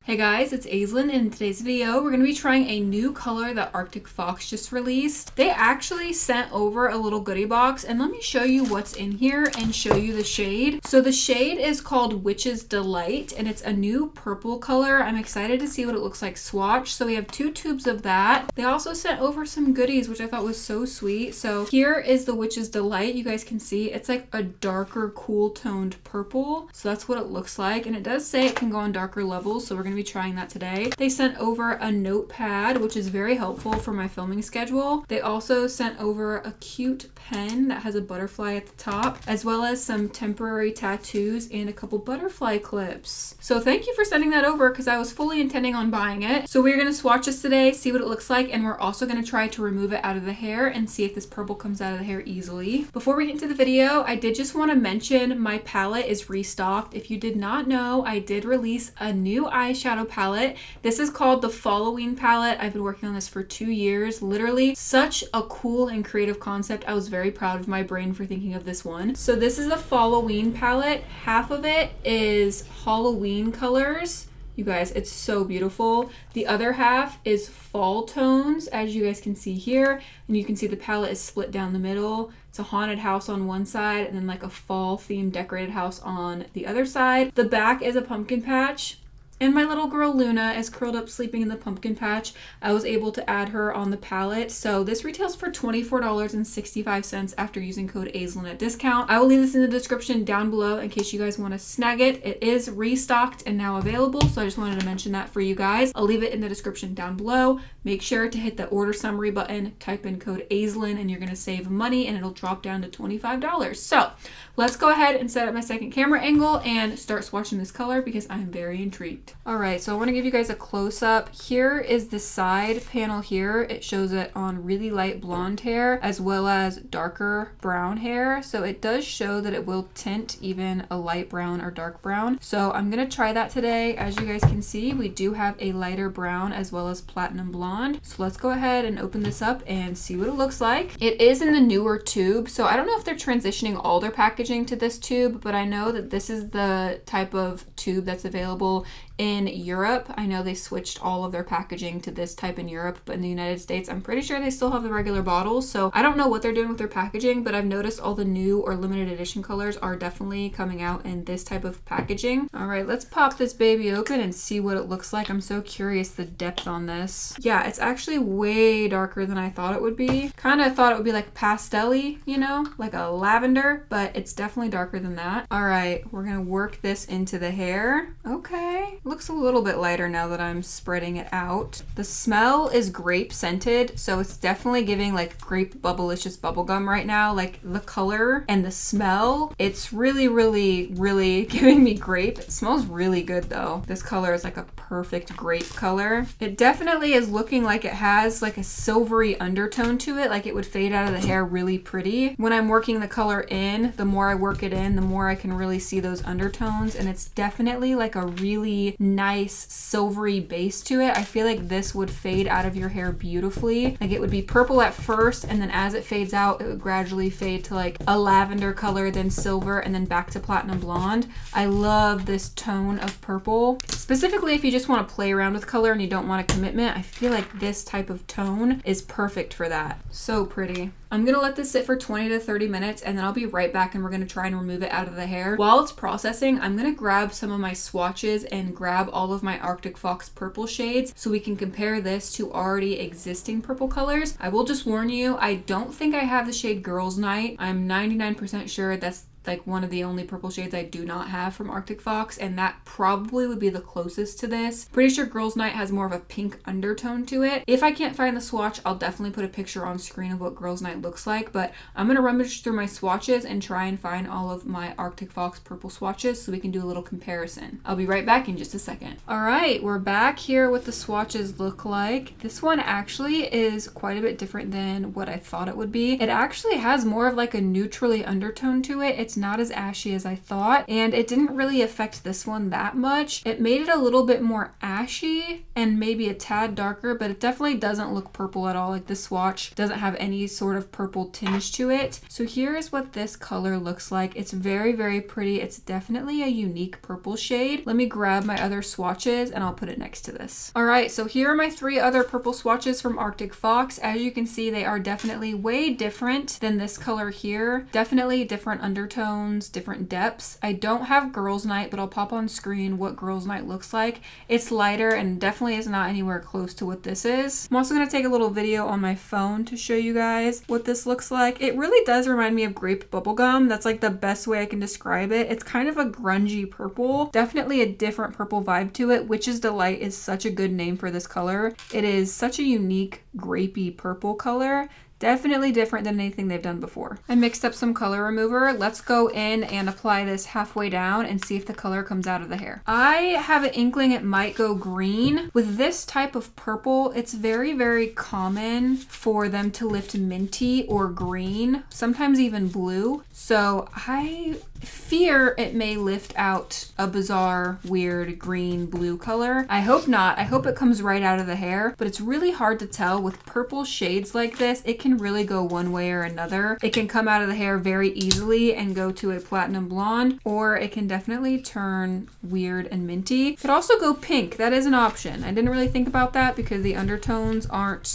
Hey guys, it's Aislinn, and in today's video we're going to be trying a new color that Arctic Fox just released. They actually sent over a little goodie box, and let me show you what's in here and show you the shade. So the shade is called Witch's Delight, and it's a new purple color. I'm excited to see what it looks like swatch. So we have 2 tubes of that. They also sent over some goodies, which I thought was so sweet. So here is the Witch's Delight. You guys can see it's like a darker, cool toned purple. So that's what it looks like, and it does say it can go on darker levels, so we're going to be trying that today. They sent over a notepad, which is very helpful for my filming schedule. They also sent over a cute pen that has a butterfly at the top, as well as some temporary tattoos and a couple butterfly clips. So thank you for sending that over, because I was fully intending on buying it. So we're going to swatch this today, see what it looks like, and we're also going to try to remove it out of the hair and see if this purple comes out of the hair easily. Before we get into the video, I did just want to mention my palette is restocked. If you did not know, I did release a new eyeshadow palette. This is called the Following palette. I've been working on this for 2 years. Literally such a cool and creative concept. I was very proud of my brain for thinking of this one. So this is the Following palette. Half of it is Halloween colors. You guys, it's so beautiful. The other half is fall tones, as you guys can see here. And you can see the palette is split down the middle. It's a haunted house on one side and then like a fall themed decorated house on the other side. The back is a pumpkin patch. And my little girl Luna is curled up sleeping in the pumpkin patch. I was able to add her on the palette. So this retails for $24.65 after using code Aislinn at discount. I will leave this in the description down below in case you guys want to snag it. It is restocked and now available, so I just wanted to mention that for you guys. I'll leave it in the description down below. Make sure to hit the order summary button, type in code Aislinn, and you're going to save money and it'll drop down to $25. So let's go ahead and set up my second camera angle and start swatching this color because I'm very intrigued. All right, so I want to give you guys a close-up. Here is the side panel here. It shows it on really light blonde hair as well as darker brown hair. So it does show that it will tint even a light brown or dark brown. So I'm going to try that today. As you guys can see, we do have a lighter brown as well as platinum blonde. So let's go ahead and open this up and see what it looks like. It is in the newer tube, so I don't know if they're transitioning all their packaging to this tube, but I know that this is the type of tube that's available in Europe. I know they switched all of their packaging to this type in Europe, but in the United States, I'm pretty sure they still have the regular bottles. So I don't know what they're doing with their packaging, but I've noticed all the new or limited edition colors are definitely coming out in this type of packaging. All right, let's pop this baby open and see what it looks like. I'm so curious the depth on this. Yeah, it's actually way darker than I thought it would be. Kind of thought it would be like pastel-y, you know, like a lavender, but it's definitely darker than that. All right, we're gonna work this into the hair. Okay. Looks a little bit lighter now that I'm spreading it out. The smell is grape scented, so it's definitely giving like grape bubblicious bubblegum right now. Like the color and the smell, it's really giving me grape. It smells really good though. This color is like a perfect grape color. It definitely is looking like it has like a silvery undertone to it, like it would fade out of the hair really pretty. When I'm working the color in, the more I work it in, the more I can really see those undertones, and it's definitely like a really nice silvery base to it. I feel like this would fade out of your hair beautifully. Like it would be purple at first, and then as it fades out, it would gradually fade to like a lavender color, then silver, and then back to platinum blonde. I love this tone of purple. Specifically, if you just want to play around with color and you don't want a commitment, I feel like this type of tone is perfect for that. So pretty. I'm gonna let this sit for 20 to 30 minutes and then I'll be right back and we're gonna try and remove it out of the hair. While it's processing, I'm gonna grab some of my swatches and grab all of my Arctic Fox purple shades so we can compare this to already existing purple colors. I will just warn you, I don't think I have the shade Girls Night. I'm 99% sure that's like one of the only purple shades I do not have from Arctic Fox, and that probably would be the closest to this. Pretty sure Girls Night has more of a pink undertone to it. If I can't find the swatch, I'll definitely put a picture on screen of what Girls Night looks like, but I'm gonna rummage through my swatches and try and find all of my Arctic Fox purple swatches so we can do a little comparison. I'll be right back in just a second. All right, we're back here what the swatches look like. This one actually is quite a bit different than what I thought it would be. It actually has more of like a neutrally undertone to it. It's It's not as ashy as I thought, and it didn't really affect this one that much. It made it a little bit more ashy and maybe a tad darker, but it definitely doesn't look purple at all. Like this swatch doesn't have any sort of purple tinge to it. So here is what this color looks like. It's very, very pretty. It's definitely a unique purple shade. Let me grab my other swatches and I'll put it next to this. All right, so here are my 3 other purple swatches from Arctic Fox. As you can see, they are definitely way different than this color here. Definitely different undertones, different depths. I don't have Girls Night, but I'll pop on screen what Girls Night looks like. It's lighter and definitely is not anywhere close to what this is. I'm also gonna take a little video on my phone to show you guys what this looks like. It really does remind me of grape bubblegum. That's like the best way I can describe it. It's kind of a grungy purple. Definitely a different purple vibe to it. Witch's Delight is such a good name for this color. It is such a unique grapey purple color. Definitely different than anything they've done before. I mixed up some color remover. Let's go in and apply this halfway down and see if the color comes out of the hair. I have an inkling it might go green. With this type of purple, it's very, very common for them to lift minty or green, sometimes even blue. So I fear it may lift out a bizarre, weird green blue color. I hope not. I hope it comes right out of the hair, but it's really hard to tell with purple shades like this. It can really go one way or another. It can come out of the hair very easily and go to a platinum blonde, or it can definitely turn weird and minty. It could also go pink. That is an option. I didn't really think about that because the undertones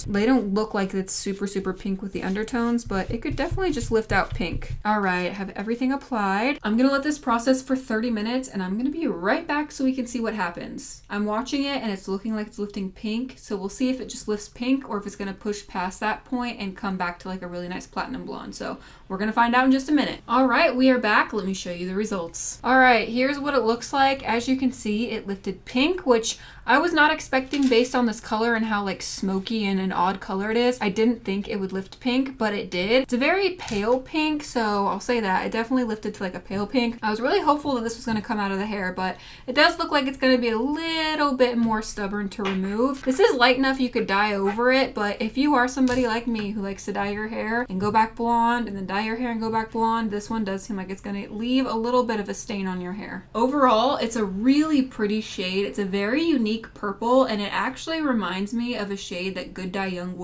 they don't look like it's super, super pink with the undertones, but it could definitely just lift out pink. All right, I have everything applied. I'm gonna let this process for 30 minutes and I'm gonna be right back so we can see what happens. I'm watching it and it's looking like it's lifting pink, so we'll see if it just lifts pink or if it's gonna push past that point and come back to like a really nice platinum blonde. So we're gonna find out in just a minute. All right, we are back. Let me show you the results. All right, here's what it looks like. As you can see, it lifted pink, which I was not expecting based on this color and how like smoky and an odd color it is. I didn't think it would lift pink, but it did. It's a very pale pink, so I'll say that. It definitely lifted to like a pale pink. I was really hopeful that this was gonna come out of the hair, but it does look like it's gonna be a little bit more stubborn to remove. This is light enough you could dye over it, but if you are somebody like me who likes to dye your hair and go back blonde and then dye your hair and go back blonde, this one does seem like it's gonna leave a little bit of a stain on your hair. Overall, it's a really pretty shade. It's a very unique purple, and it actually reminds me of a shade that Good Dye Young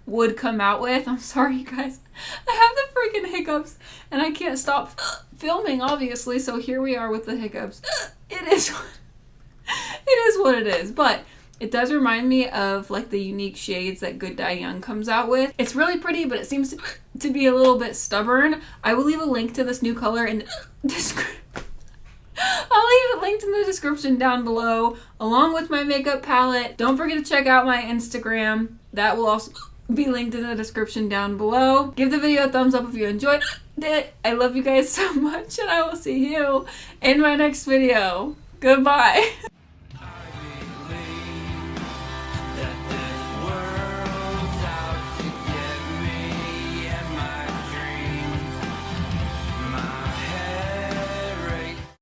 would come out with. I'm sorry, you guys. I have the freaking hiccups and I can't stop filming, obviously, so here we are with the hiccups. It is what it is, but it does remind me of like the unique shades that Good Dye Young comes out with. It's really pretty, but it seems to be a little bit stubborn. I will leave a link to this new color in the description. I'll leave it linked in the description down below, along with my makeup palette. Don't forget to check out my Instagram. That will also be linked in the description down below. Give the video a thumbs up if you enjoyed it. I love you guys so much, and I will see you in my next video. Goodbye.